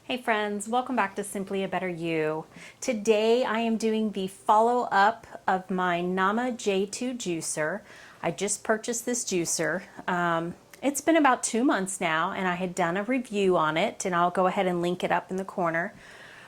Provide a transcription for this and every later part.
Hey friends, welcome back to Simply a Better You. Today I am doing the follow-up of my Nama J2 juicer. I just purchased this juicer. It's been about 2 months now and I had done a review on it, and I'll go ahead and link it up in the corner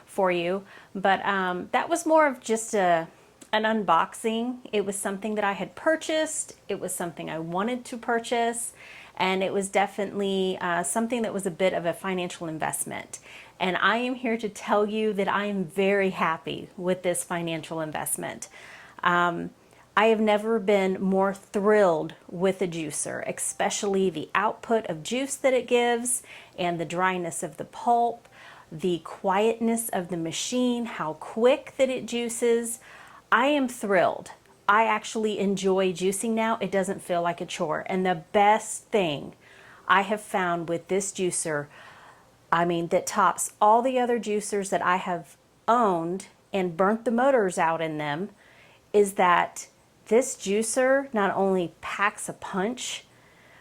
for you. But that was more of just an unboxing. It was something that I had purchased. It was something I wanted to purchase. And it was definitely something that was a bit of a financial investment. And I am here to tell you that I am very happy with this financial investment. I have never been more thrilled with a juicer, especially the output of juice that it gives and the dryness of the pulp, the quietness of the machine, how quick that it juices. I am thrilled. I actually enjoy juicing now. It doesn't feel like a chore. And the best thing I have found with this juicer, that tops all the other juicers that I have owned and burnt the motors out in them, is that this juicer not only packs a punch,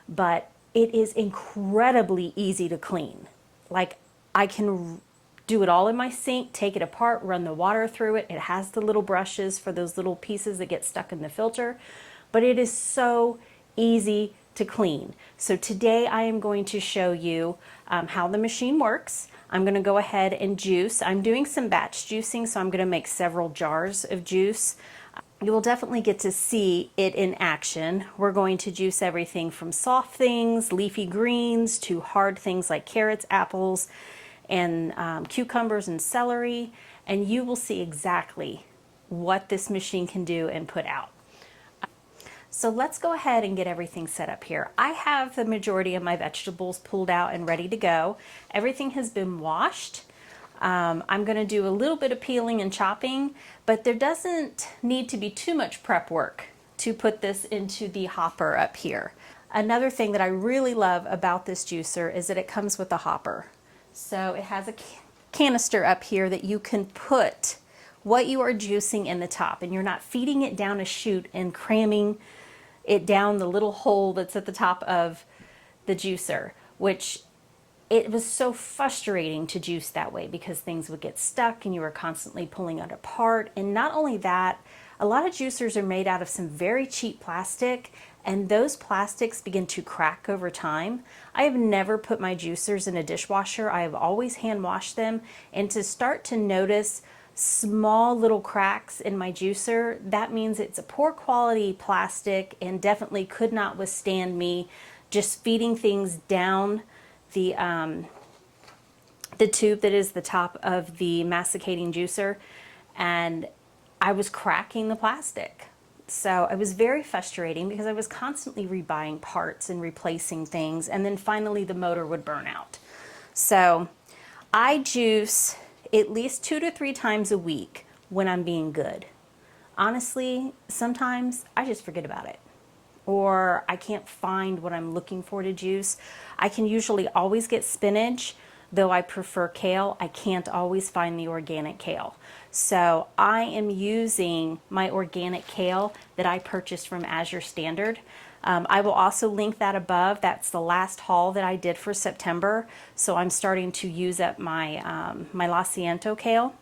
but it is incredibly easy to clean. Like, I can do it all in my sink, take it apart, run the water through it. It has the little brushes for those little pieces that get stuck in the filter, but it is so easy to clean. So today I am going to show you how the machine works. I'm going to go ahead and juice. I'm doing some batch juicing, so I'm going to make several jars of juice. You will definitely get to see it in action. We're going to juice everything from soft things, leafy greens, to hard things like carrots, apples, and cucumbers and celery, and you will see exactly what this machine can do and put out. So let's go ahead and get everything set up here. I have the majority of my vegetables pulled out and ready to go. Everything has been washed. I'm going to do a little bit of peeling and chopping, but there doesn't need to be too much prep work to put this into the hopper up here. Another thing that I really love about this juicer is that it comes with a hopper. So it has a canister up here that you can put what you are juicing in the top, and you're not feeding it down a chute and cramming it down the little hole that's at the top of the juicer, which it was so frustrating to juice that way because things would get stuck and you were constantly pulling it apart. And not only that, a lot of juicers are made out of some very cheap plastic, and those plastics begin to crack over time. I have never put my juicers in a dishwasher. I have always hand washed them, and to start to notice small little cracks in my juicer, that means it's a poor quality plastic and definitely could not withstand me just feeding things down the tube that is the top of the masticating juicer, and I was cracking the plastic. So it was very frustrating because I was constantly rebuying parts and replacing things, and then finally the motor would burn out. So I juice at least 2 to 3 times a week when I'm being good. Honestly, sometimes I just forget about it, or I can't find what I'm looking for to juice. I can usually always get spinach, though I prefer kale. I can't always find the organic kale. So I am using my organic kale that I purchased from Azure Standard. I will also link that above. That's the last haul that I did for September. So I'm starting to use up my, my La Ciento kale.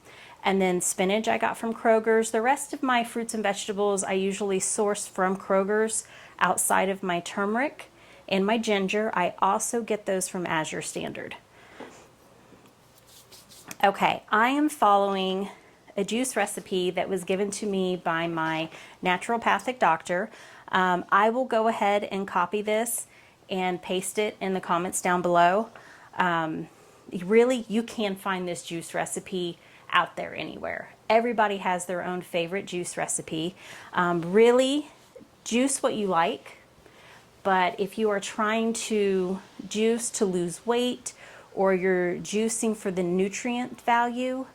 And then spinach I got from Kroger's. The rest of my fruits and vegetables I usually source from Kroger's outside of my turmeric and my ginger. I also get those from Azure Standard. Okay, I am following a juice recipe that was given to me by my naturopathic doctor. I will go ahead and copy this and paste it in the comments down below. Really, you can find this juice recipe out there anywhere. Everybody has their own favorite juice recipe. Really, juice what you like, but if you are trying to juice to lose weight, or you're juicing for the nutrient value,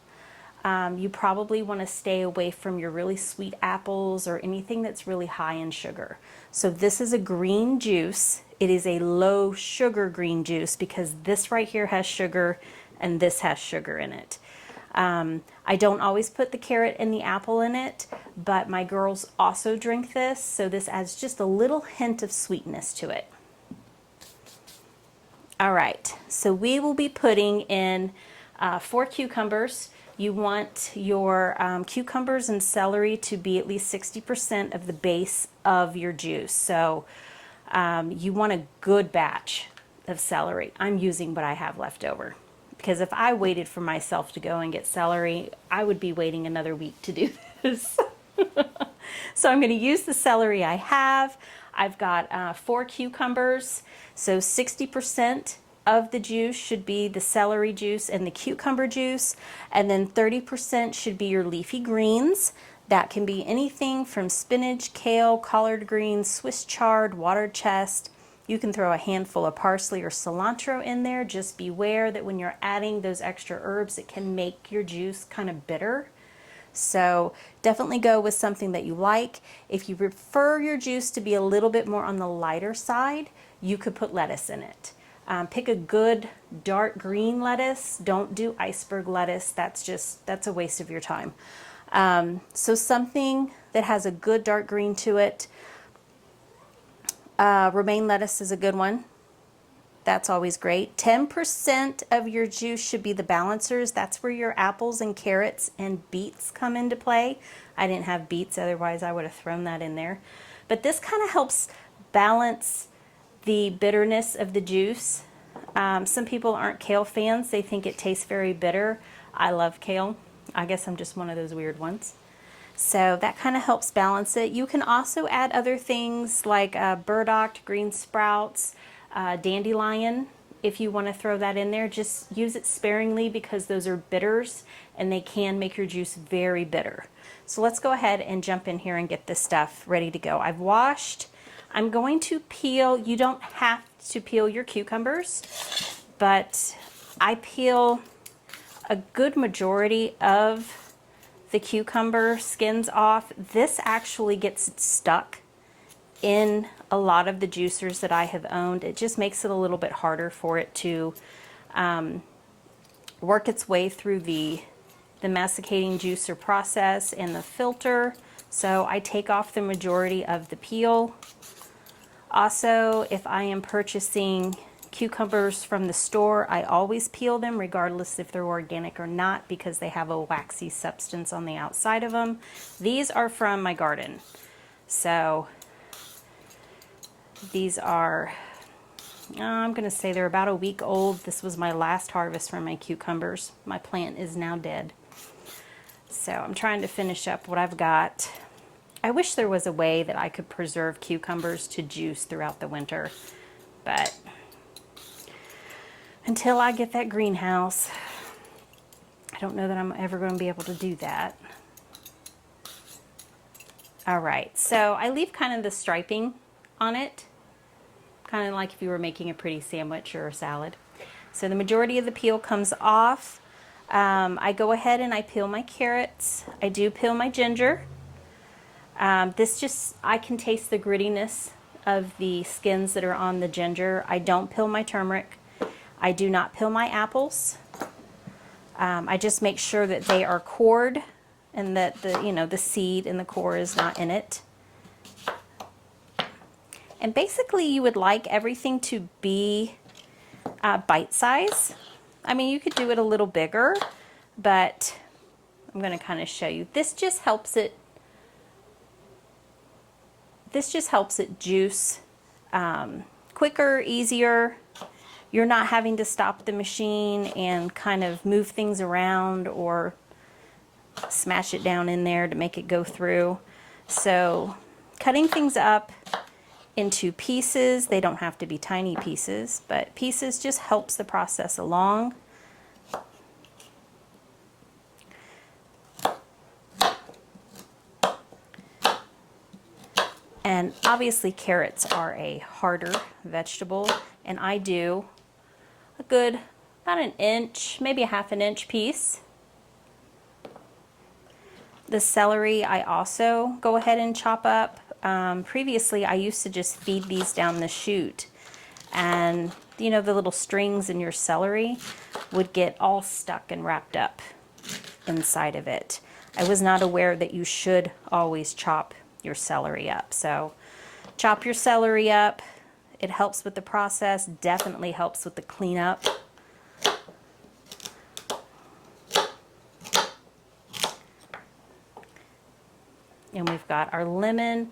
you probably want to stay away from your really sweet apples or anything that's really high in sugar. So this is a green juice. It is a low sugar green juice because this right here has sugar and this has sugar in it. I don't always put the carrot and the apple in it, but my girls also drink this, so this adds just a little hint of sweetness to it. All right, so we will be putting in 4 cucumbers. You want your cucumbers and celery to be at least 60% of the base of your juice. So you want a good batch of celery. I'm using what I have left over, because if I waited for myself to go and get celery, I would be waiting another week to do this. So I'm going to use the celery I have. I've got 4 cucumbers, so 60% of the juice should be the celery juice and the cucumber juice, and then 30% should be your leafy greens. That can be anything from spinach, kale, collard greens, Swiss chard, watercress. You can throw a handful of parsley or cilantro in there. Just beware that when you're adding those extra herbs, it can make your juice kind of bitter. So definitely go with something that you like. If you prefer your juice to be a little bit more on the lighter side, you could put lettuce in it. Pick a good dark green lettuce. Don't do iceberg lettuce. That's a waste of your time. So something that has a good dark green to it. Romaine lettuce is a good one. That's always great. 10% of your juice should be the balancers. That's where your apples and carrots and beets come into play. I didn't have beets, otherwise I would have thrown that in there. But this kind of helps balance the bitterness of the juice. Some people aren't kale fans. They think it tastes very bitter. I love kale. I guess I'm just one of those weird ones. So that kind of helps balance it. You can also add other things like burdock, green sprouts, dandelion. If you want to throw that in there, just use it sparingly, because those are bitters and they can make your juice very bitter. So let's go ahead and jump in here and get this stuff ready to go. I've washed. I'm going to peel. You don't have to peel your cucumbers, but I peel a good majority of the cucumber skins off. This actually gets stuck in a lot of the juicers that I have owned. It just makes it a little bit harder for it to work its way through the desiccating juicer process and the filter. So I take off the majority of the peel. Also, if I am purchasing cucumbers from the store, I always peel them regardless if they're organic or not, because they have a waxy substance on the outside of them. These are from my garden. So these are, I'm going to say they're about a week old. This was my last harvest from my cucumbers. My plant is now dead. So I'm trying to finish up what I've got. I wish there was a way that I could preserve cucumbers to juice throughout the winter, but until I get that greenhouse, I don't know that I'm ever going to be able to do that. All right, so I leave kind of the striping on it, kind of like if you were making a pretty sandwich or a salad. So the majority of the peel comes off. I go ahead and I peel my carrots. I do peel my ginger. I can taste the grittiness of the skins that are on the ginger. I don't peel my turmeric. I do not peel my apples. I just make sure that they are cored and that the seed and the core is not in it. And basically you would like everything to be bite size. I mean, you could do it a little bigger, but I'm going to kind of show you. This just helps it juice quicker, easier. You're not having to stop the machine and kind of move things around or smash it down in there to make it go through. So cutting things up into pieces, they don't have to be tiny pieces, but pieces just helps the process along. And obviously carrots are a harder vegetable, and I do a good, about an inch, maybe a half an inch piece. The celery I also go ahead and chop up. Previously I used to just feed these down the chute, and the little strings in your celery would get all stuck and wrapped up inside of it. I was not aware that you should always chop your celery up. So chop your celery up. It helps with the process, definitely helps with the cleanup. And we've got our lemon.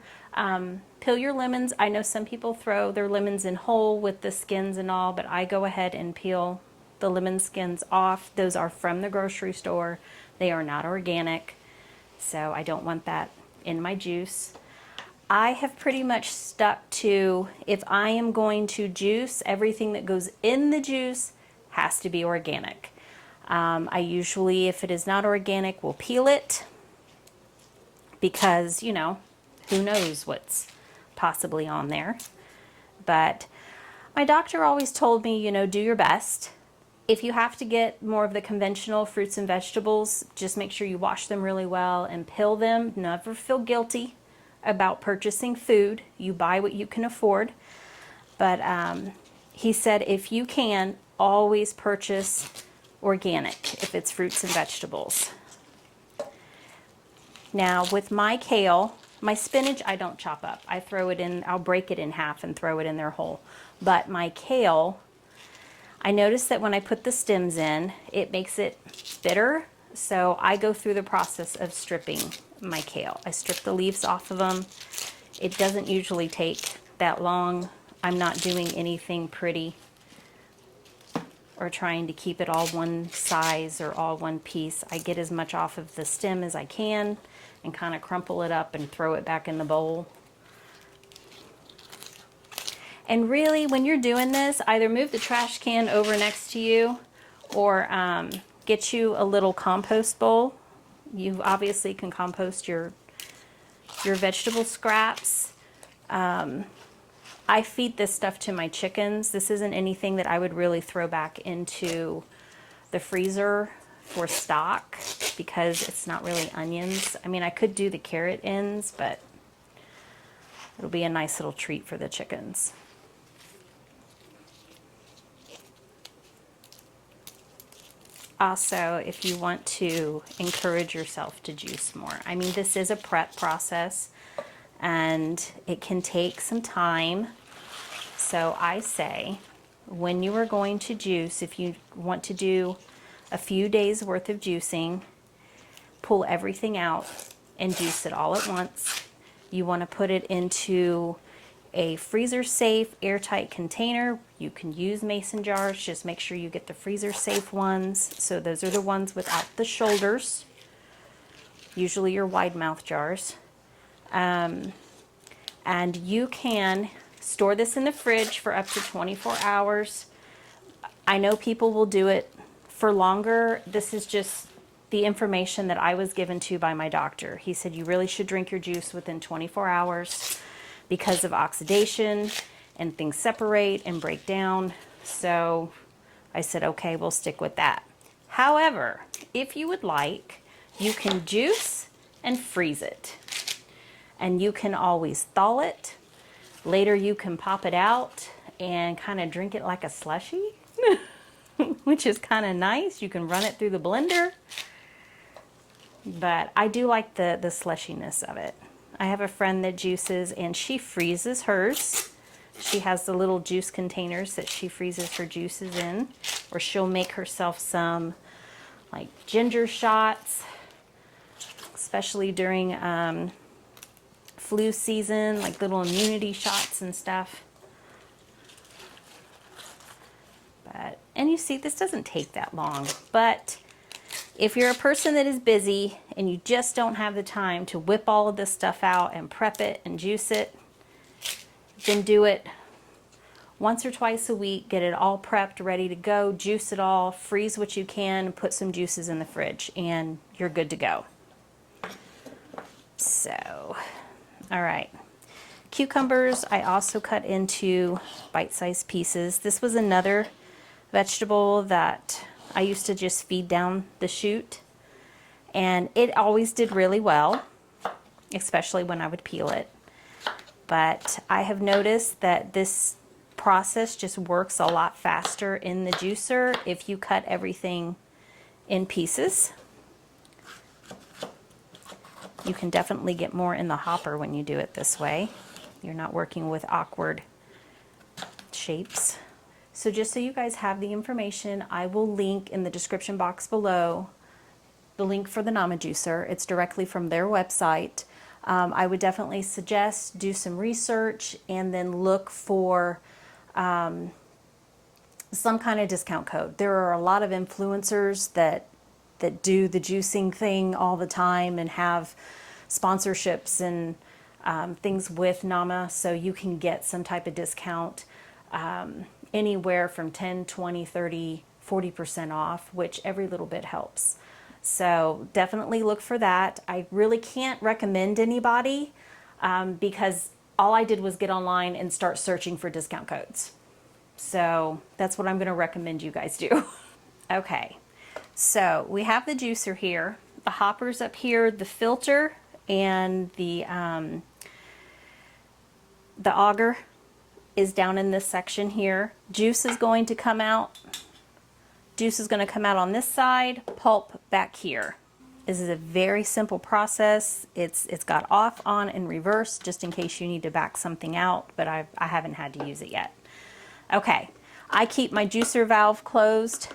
Peel your lemons. I know some people throw their lemons in whole with the skins and all, but I go ahead and peel the lemon skins off. Those are from the grocery store. They are not organic, so I don't want that in my juice. I have pretty much stuck to, if I am going to juice, everything that goes in the juice has to be organic. I usually, if it is not organic, will peel it because, you know, who knows what's possibly on there. But my doctor always told me, you know, do your best. If you have to get more of the conventional fruits and vegetables, just make sure you wash them really well and peel them. Never feel guilty about purchasing food. You buy what you can afford. But he said if you can, always purchase organic if it's fruits and vegetables. Now with my kale, my spinach I don't chop up. I throw it in, I'll break it in half and throw it in there whole. But my kale, I noticed that when I put the stems in, it makes it bitter. So I go through the process of stripping my kale. I strip the leaves off of them. It doesn't usually take that long. I'm not doing anything pretty or trying to keep it all one size or all one piece. I get as much off of the stem as I can and kind of crumple it up and throw it back in the bowl. And really, when you're doing this, either move the trash can over next to you or get you a little compost bowl. You obviously can compost your vegetable scraps. I feed this stuff to my chickens. This isn't anything that I would really throw back into the freezer for stock because it's not really onions. I mean, I could do the carrot ends, but it'll be a nice little treat for the chickens. Also, if you want to encourage yourself to juice more, I mean, this is a prep process and it can take some time. So I say, when you are going to juice, if you want to do a few days worth of juicing, pull everything out and juice it all at once. You want to put it into a freezer safe, airtight container. You can use mason jars, just make sure you get the freezer safe ones. So those are the ones without the shoulders, usually your wide mouth jars. And you can store this in the fridge for up to 24 hours. I know people will do it for longer. This is just the information that I was given to by my doctor. He said you really should drink your juice within 24 hours because of oxidation and things separate and break down. So I said, okay, we'll stick with that. However, if you would like, you can juice and freeze it. And you can always thaw it. Later you can pop it out and kind of drink it like a slushie, which is kind of nice. You can run it through the blender. But I do like the slushiness of it. I have a friend that juices and she freezes hers. She has the little juice containers that she freezes her juices in, or she'll make herself some like ginger shots, especially during flu season, like little immunity shots and stuff. But, and you see, this doesn't take that long, but if you're a person that is busy and you just don't have the time to whip all of this stuff out and prep it and juice it, then do it once or twice a week. Get it all prepped, ready to go, juice it all, freeze what you can, put some juices in the fridge, and you're good to go. So, all right. Cucumbers, I also cut into bite-sized pieces. This was another vegetable that I used to just feed down the chute, and it always did really well, especially when I would peel it. But I have noticed that this process just works a lot faster in the juicer if you cut everything in pieces. You can definitely get more in the hopper when you do it this way. You're not working with awkward shapes. So just so you guys have the information, I will link in the description box below the link for the Nama juicer. It's directly from their website. I would definitely suggest do some research and then look for some kind of discount code. There are a lot of influencers that do the juicing thing all the time and have sponsorships and things with Nama, so you can get some type of discount, anywhere from 10, 20, 30, 40% off, which every little bit helps. So definitely look for that. I really can't recommend anybody because all I did was get online and start searching for discount codes. So that's what I'm going to recommend you guys do. Okay, so we have the juicer here, the hoppers up here, the filter, and the auger is down in this section here. Juice is going to come out. Juice is going to come out on this side, pulp back here. This is a very simple process. It's got off, on, and reverse just in case you need to back something out, but I haven't had to use it yet. Okay, I keep my juicer valve closed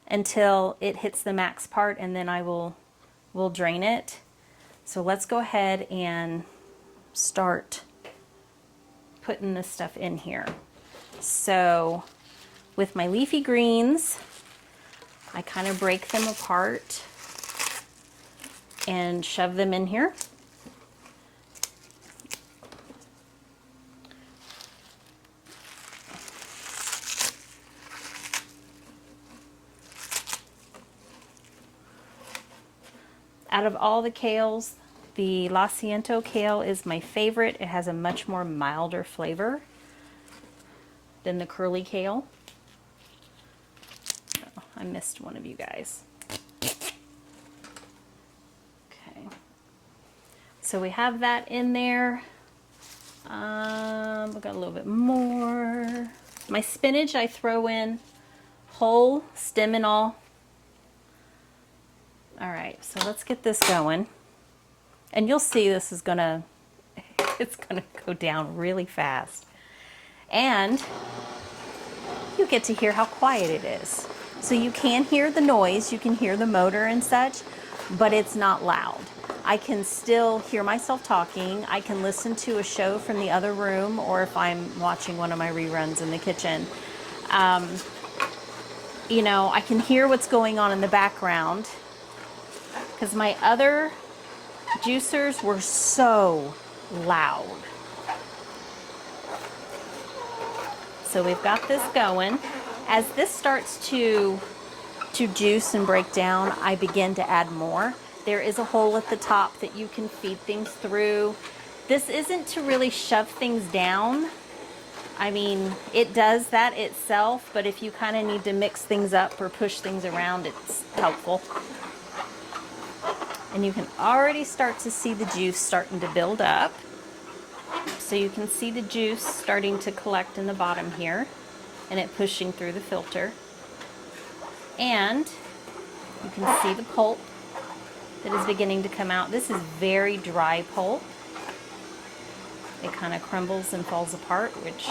until it hits the max part, and then I will drain it. So let's go ahead and start putting this stuff in here. So with my leafy greens, I kind of break them apart and shove them in here. Out of all the kales, the Cilantro kale is my favorite. It has a much more milder flavor than the curly kale. Oh, I missed one of you guys. Okay, so we have that in there. We've got a little bit more. My spinach I throw in whole, stem and all. All right, so let's get this going. And you'll see this is it's gonna go down really fast. And you get to hear how quiet it is. So you can hear the noise, you can hear the motor and such, but it's not loud. I can still hear myself talking. I can listen to a show from the other room, or if I'm watching one of my reruns in the kitchen. You know, I can hear what's going on in the background, because my other juicers were so loud. So we've got this going. As this starts to juice and break down, I begin to add more. There is a hole at the top that you can feed things through. This isn't to really shove things down. I mean, it does that itself, but if you kind of need to mix things up or push things around, it's helpful. And you can already start to see the juice starting to build up. So you can see the juice starting to collect in the bottom here, and it pushing through the filter. And you can see the pulp that is beginning to come out. This is very dry pulp. It kind of crumbles and falls apart, which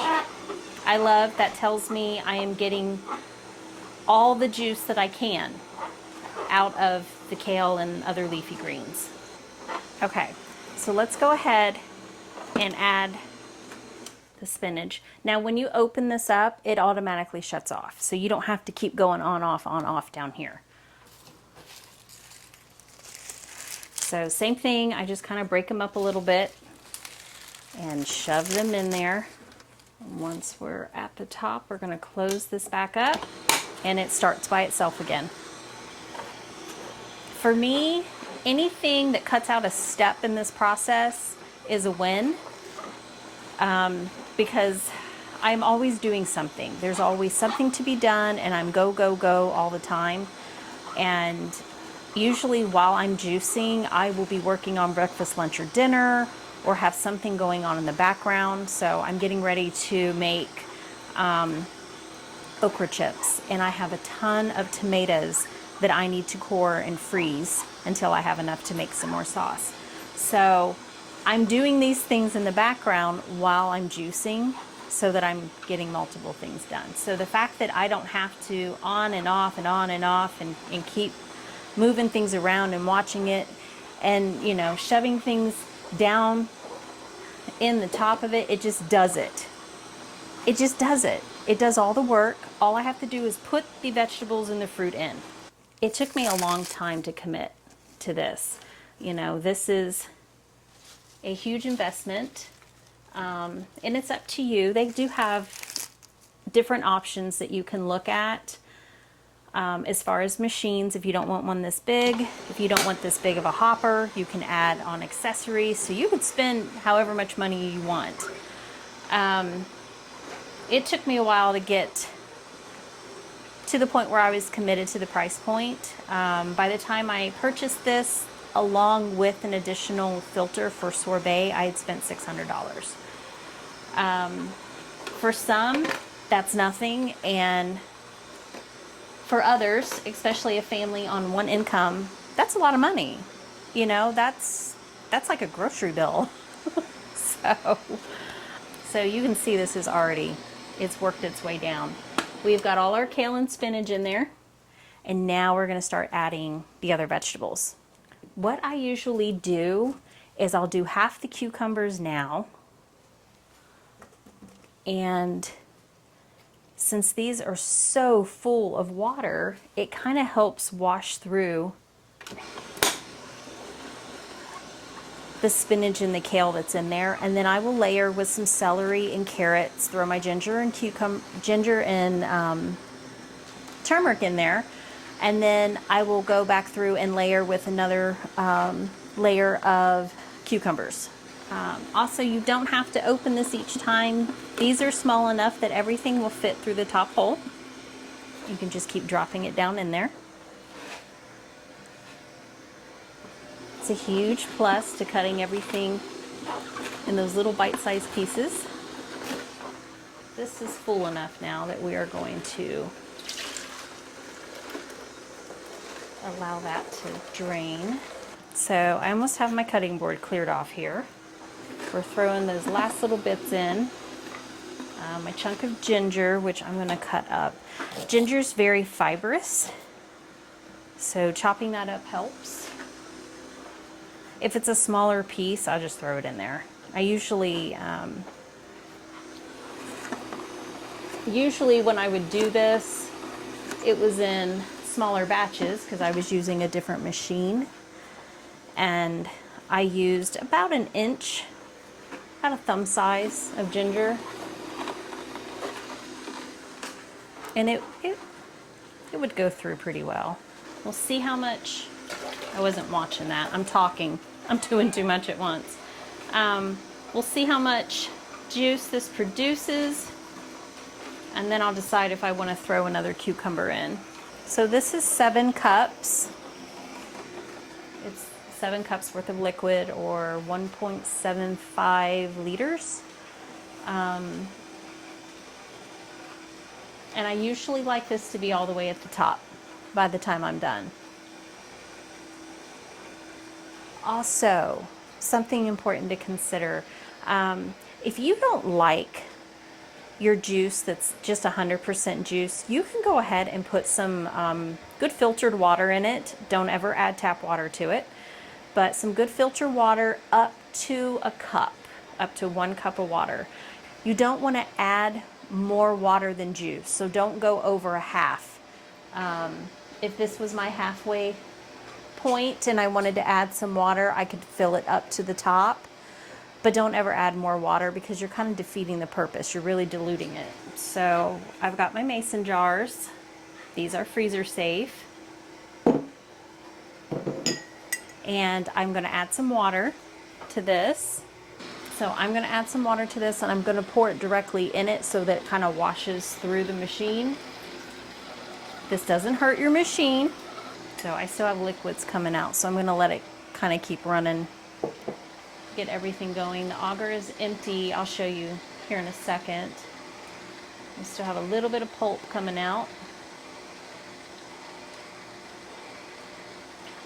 I love. That tells me I am getting all the juice that I can out of the kale and other leafy greens. Okay, so let's go ahead and add the spinach. Now when you open this up, it automatically shuts off, so you don't have to keep going on, off down here. So same thing, I just kind of break them up a little bit and shove them in there. And once we're at the top, we're going to close this back up, and it starts by itself again. For me, anything that cuts out a step in this process is a win, because I'm always doing something. There's always something to be done, and I'm go, go, go all the time. And usually while I'm juicing, I will be working on breakfast, lunch, or dinner, or have something going on in the background. So I'm getting ready to make okra chips, and I have a ton of tomatoes that I need to core and freeze until I have enough to make some more sauce. So I'm doing these things in the background while I'm juicing so that I'm getting multiple things done. So the fact that I don't have to on and off and on and off and keep moving things around and watching it and, you know, shoving things down in the top of it, it just does it. It just does it. It does all the work. All I have to do is put the vegetables and the fruit in. It took me a long time to commit to this. You know, this is a huge investment, and it's up to you. They do have different options that you can look at as far as machines. If you don't want one this big, if you don't want this big of a hopper, you can add on accessories. So you could spend however much money you want. It took me a while to get to the point where I was committed to the price point. By the time I purchased this, along with an additional filter for sorbet, I had spent $600. For some, that's nothing, and for others, especially a family on one income, that's a lot of money. You know, that's like a grocery bill. So you can see this is already, it's worked its way down. We've got all our kale and spinach in there, and now we're going to start adding the other vegetables. What I usually do is I'll do half the cucumbers now, and since these are so full of water, it kind of helps wash through the spinach and the kale that's in there. And then I will layer with some celery and carrots, throw my ginger and turmeric in there, and then I will go back through and layer with another layer of cucumbers. Also, you don't have to open this each time. These are small enough that everything will fit through the top hole. You can just keep dropping it down in there. It's a huge plus to cutting everything in those little bite-sized pieces. This is full enough now that we are going to allow that to drain. So I almost have my cutting board cleared off here. We're throwing those last little bits in. My chunk of ginger, which I'm going to cut up. Ginger's very fibrous, so chopping that up helps. If it's a smaller piece, I'll just throw it in there. I usually when I would do this, it was in smaller batches because I was using a different machine, and I used about an inch, about a thumb size of ginger, and it would go through pretty well. We'll see how much. I wasn't watching that. I'm talking. I'm doing too much at once. We'll see how much juice this produces, and then I'll decide if I want to throw another cucumber in. So this is 7 cups. It's 7 cups worth of liquid, or 1.75 liters. And I usually like this to be all the way at the top by the time I'm done. Also, something important to consider, if you don't like your juice that's just 100% juice, you can go ahead and put some good filtered water in it. Don't ever add tap water to it, but some good filtered water up to a cup, up to 1 cup of water. You don't want to add more water than juice, so don't go over a half. If this was my halfway point and I wanted to add some water, I could fill it up to the top, but don't ever add more water because you're kind of defeating the purpose. You're really diluting it. So I've got my mason jars. These are freezer safe. And I'm going to add some water to this. So I'm going to add some water to this, and I'm going to pour it directly in it so that it kind of washes through the machine. This doesn't hurt your machine. So I still have liquids coming out, so I'm going to let it kind of keep running, get everything going. The auger is empty. I'll show you here in a second. We still have a little bit of pulp coming out.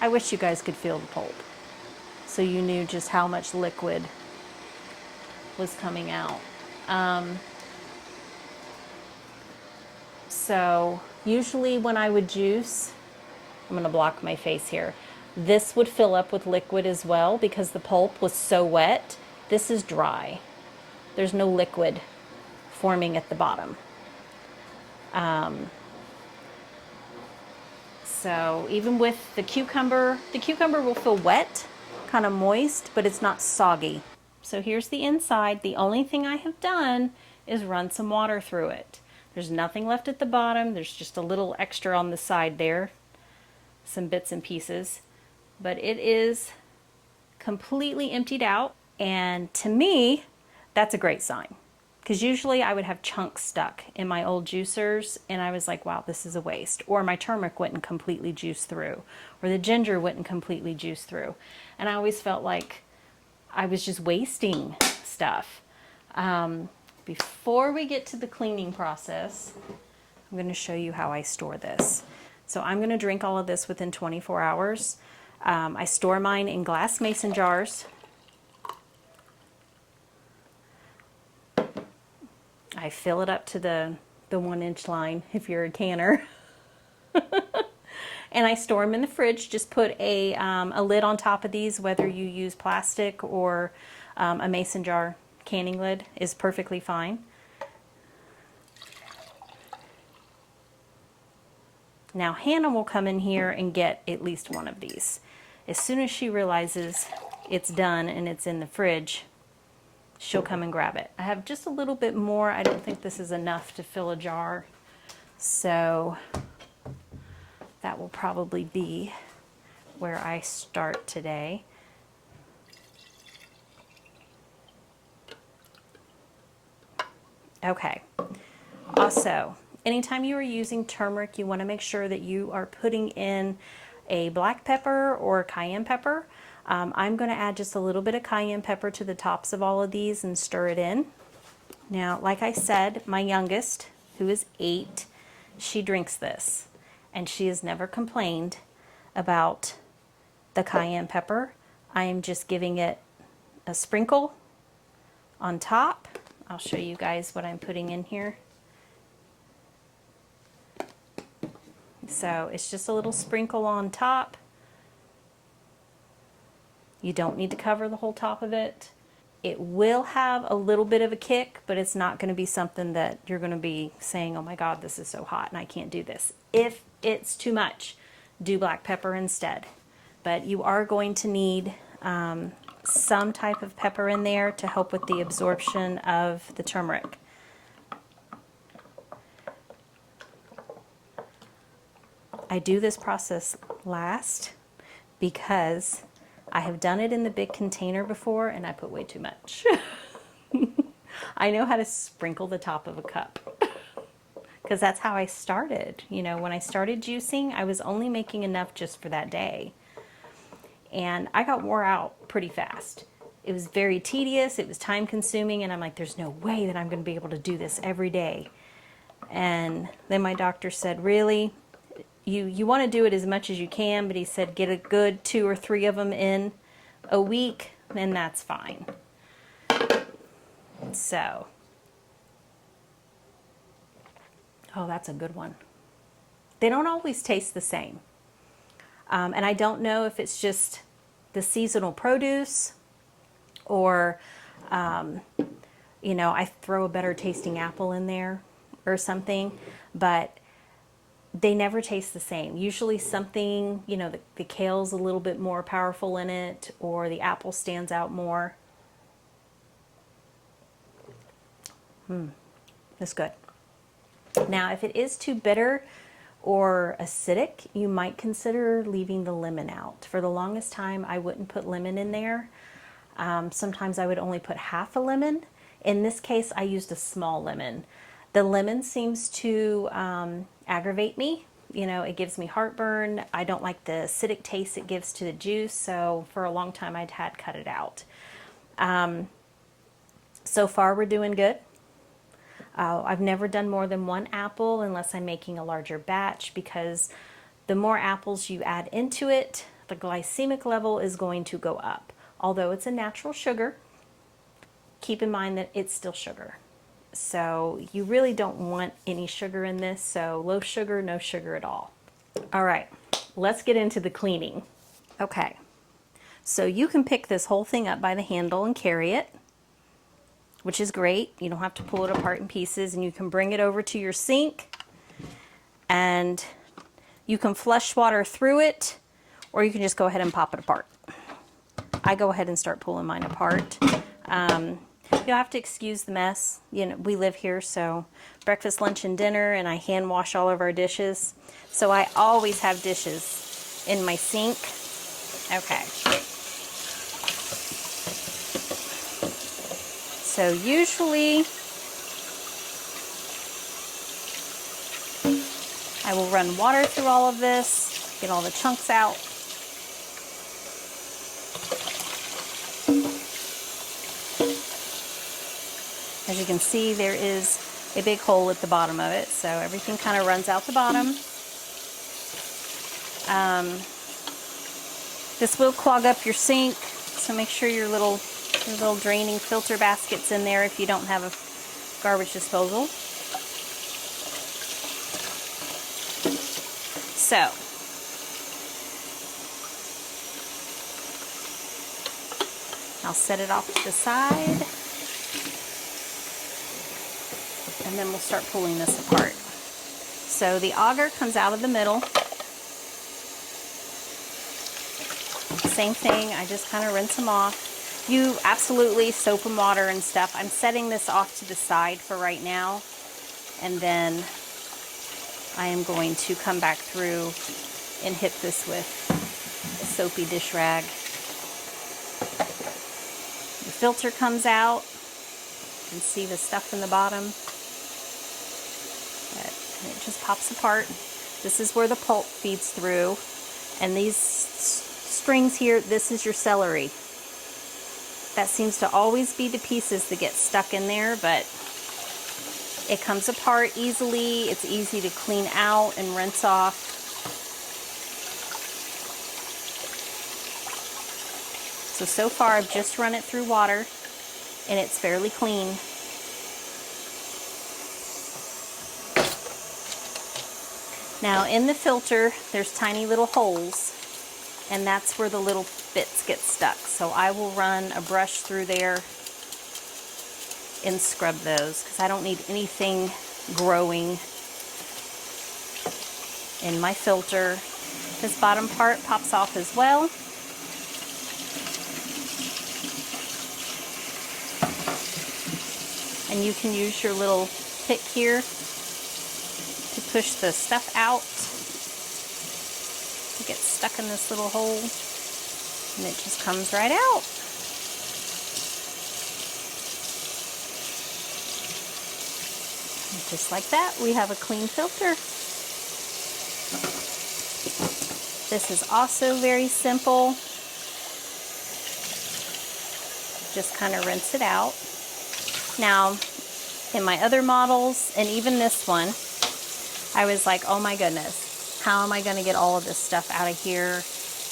I wish you guys could feel the pulp so you knew just how much liquid was coming out. So usually when I would juice, I'm going to block my face here. This would fill up with liquid as well because the pulp was so wet. This is dry. There's no liquid forming at the bottom. So even with the cucumber will feel wet, kind of moist, but it's not soggy. So here's the inside. The only thing I have done is run some water through it. There's nothing left at the bottom. There's just a little extra on the side there, some bits and pieces, but it is completely emptied out. And to me, that's a great sign. Because usually I would have chunks stuck in my old juicers and I was like, wow, this is a waste. Or my turmeric wouldn't completely juice through, or the ginger wouldn't completely juice through. And I always felt like I was just wasting stuff. Before we get to the cleaning process, I'm going to show you how I store this. So I'm going to drink all of this within 24 hours. I store mine in glass mason jars. I fill it up to the 1-inch line if you're a canner. And I store them in the fridge. Just put a lid on top of these, whether you use plastic or a mason jar canning lid is perfectly fine. Now Hannah will come in here and get at least one of these. As soon as she realizes it's done and it's in the fridge, she'll come and grab it. I have just a little bit more. I don't think this is enough to fill a jar. So that will probably be where I start today. Okay. Also, anytime you are using turmeric, you want to make sure that you are putting in a black pepper or cayenne pepper. I'm going to add just a little bit of cayenne pepper to the tops of all of these and stir it in. Now, like I said, my youngest, who is 8, she drinks this, and she has never complained about the cayenne pepper. I am just giving it a sprinkle on top. I'll show you guys what I'm putting in here. So it's just a little sprinkle on top. You don't need to cover the whole top of it. It will have a little bit of a kick, but it's not going to be something that you're going to be saying, oh my God, this is so hot and I can't do this. If it's too much, do black pepper instead. But you are going to need some type of pepper in there to help with the absorption of the turmeric. I do this process last because I have done it in the big container before and I put way too much. I know how to sprinkle the top of a cup because that's how I started. You know, when I started juicing, I was only making enough just for that day. And I got wore out pretty fast. It was very tedious, it was time consuming, and I'm like, there's no way that I'm going to be able to do this every day. And then my doctor said, really? You want to do it as much as you can, but he said get a good 2 or 3 of them in a week, and that's fine. So, oh, that's a good one. They don't always taste the same. And I don't know if it's just the seasonal produce or, you know, I throw a better tasting apple in there or something, but they never taste the same. Usually something, you know, the kale's a little bit more powerful in it, or the apple stands out more. That's good. Now, if it is too bitter or acidic, you might consider leaving the lemon out. For the longest time, I wouldn't put lemon in there. Sometimes I would only put half a lemon. In this case, I used a small lemon. The lemon seems to aggravate me. You know, it gives me heartburn. I don't like the acidic taste it gives to the juice, so for a long time I'd had cut it out. So far we're doing good. I've never done more than 1 apple unless I'm making a larger batch, because the more apples you add into it, the glycemic level is going to go up. Although it's a natural sugar, keep in mind that it's still sugar. So you really don't want any sugar in this, so low sugar, no sugar at all. All right, let's get into the cleaning. Okay, so you can pick this whole thing up by the handle and carry it, which is great. You don't have to pull it apart in pieces, and you can bring it over to your sink and you can flush water through it, or you can just go ahead and pop it apart. I go ahead and start pulling mine apart. You'll have to excuse the mess. You know, we live here, so breakfast, lunch, and dinner, and I hand wash all of our dishes. So I always have dishes in my sink. Okay. So usually I will run water through all of this, get all the chunks out. As you can see, there is a big hole at the bottom of it, so everything kind of runs out the bottom. This will clog up your sink, so make sure your little draining filter basket's in there if you don't have a garbage disposal. So, I'll set it off to the side, and then we'll start pulling this apart. So the auger comes out of the middle. Same thing, I just kind of rinse them off. You absolutely soap and water and stuff. I'm setting this off to the side for right now, and then I am going to come back through and hit this with a soapy dish rag. The filter comes out. You can see the stuff in the bottom. And it just pops apart. This is where the pulp feeds through. And these strings here, this is your celery. That seems to always be the pieces that get stuck in there, but it comes apart easily. It's easy to clean out and rinse off. So far I've just run it through water and it's fairly clean. Now in the filter, there's tiny little holes, and that's where the little bits get stuck. So I will run a brush through there and scrub those, because I don't need anything growing in my filter. This bottom part pops off as well. And you can use your little pick here to push the stuff out. It gets stuck in this little hole, and it just comes right out. And just like that, we have a clean filter. This is also very simple. Just kind of rinse it out. Now, in my other models, and even this one, I was like, oh my goodness, how am I going to get all of this stuff out of here?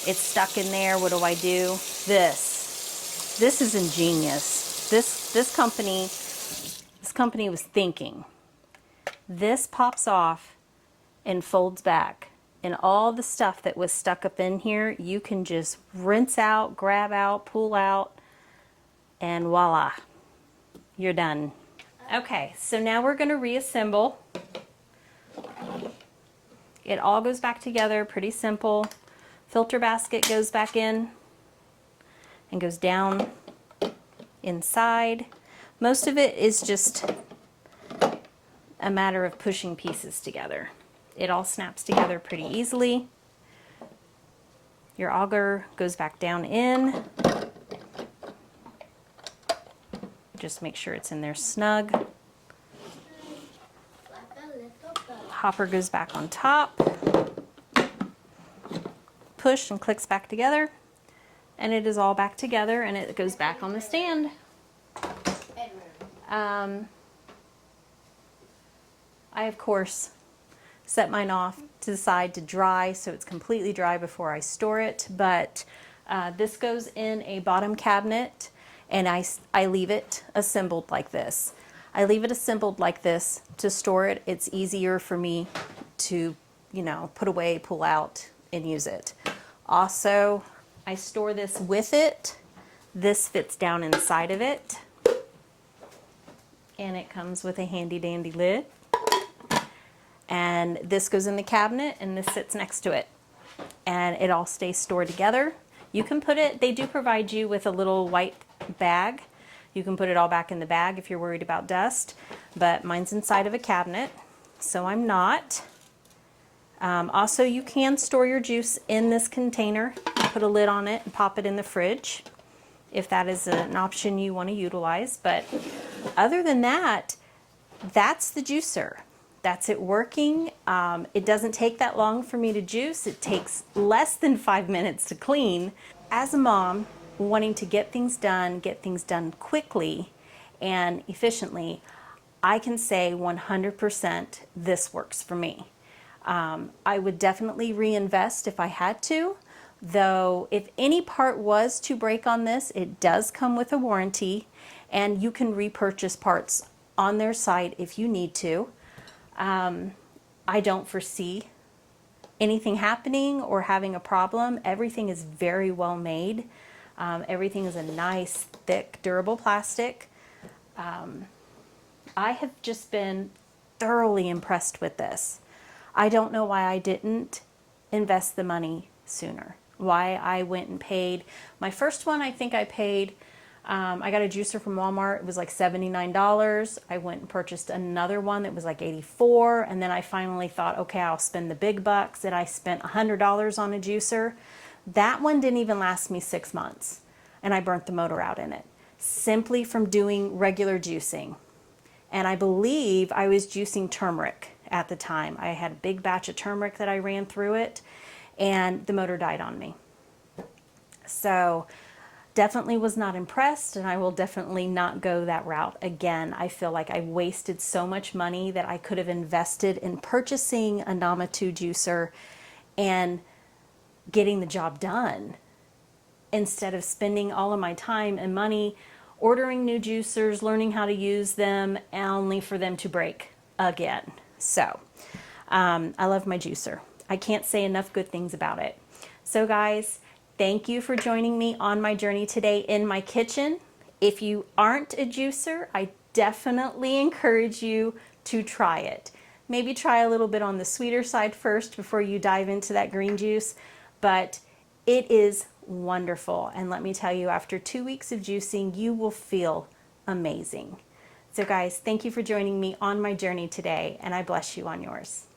It's stuck in there. What do I do? This is ingenious. This company was thinking. This pops off and folds back, and all the stuff that was stuck up in here, you can just rinse out, grab out, pull out, and voila, you're done. Okay, so now we're going to reassemble. It all goes back together, pretty simple. Filter basket goes back in and goes down inside. Most of it is just a matter of pushing pieces together. It all snaps together pretty easily. Your auger goes back down in. Just make sure it's in there snug. Hopper goes back on top. Push and clicks back together, and it is all back together, and it goes back on the stand. I of course set mine off to the side to dry, so it's completely dry before I store it, but this goes in a bottom cabinet, and I leave it assembled like this. I leave it assembled like this to store it. It's easier for me to, you know, put away, pull out, and use it. Also, I store this with it. This fits down inside of it. And it comes with a handy dandy lid. And this goes in the cabinet and this sits next to it. And it all stays stored together. You can put it, they do provide you with a little white bag. You can put it all back in the bag if you're worried about dust, but mine's inside of a cabinet, so I'm not. Also, you can store your juice in this container, put a lid on it and pop it in the fridge if that is an option you want to utilize. But other than that, that's the juicer. That's it working. It doesn't take that long for me to juice. It takes less than 5 minutes to clean. As a mom, wanting to get things done quickly and efficiently, I can say 100% this works for me. I would definitely reinvest if I had to, though if any part was to break on this, it does come with a warranty and you can repurchase parts on their site if you need to. I don't foresee anything happening or having a problem. Everything is very well made. Everything is a nice, thick, durable plastic. I have just been thoroughly impressed with this. I don't know why I didn't invest the money sooner. Why I went and paid. My first one, I think I paid, I got a juicer from Walmart. It was like $79. I went and purchased another one that was like $84. And then I finally thought, okay, I'll spend the big bucks. And I spent $100 on a juicer. That one didn't even last me 6 months. And I burnt the motor out in it, simply from doing regular juicing. And I believe I was juicing turmeric at the time. I had a big batch of turmeric that I ran through it, and the motor died on me. So definitely was not impressed, and I will definitely not go that route again. I feel like I wasted so much money that I could have invested in purchasing a Nama 2 juicer and getting the job done, instead of spending all of my time and money ordering new juicers, learning how to use them, only for them to break again. So I love my juicer. I can't say enough good things about it. So guys, thank you for joining me on my journey today in my kitchen. If you aren't a juicer, I definitely encourage you to try it. Maybe try a little bit on the sweeter side first before you dive into that green juice, but it is wonderful. And let me tell you, after 2 weeks of juicing, you will feel amazing. So guys, thank you for joining me on my journey today, and I bless you on yours.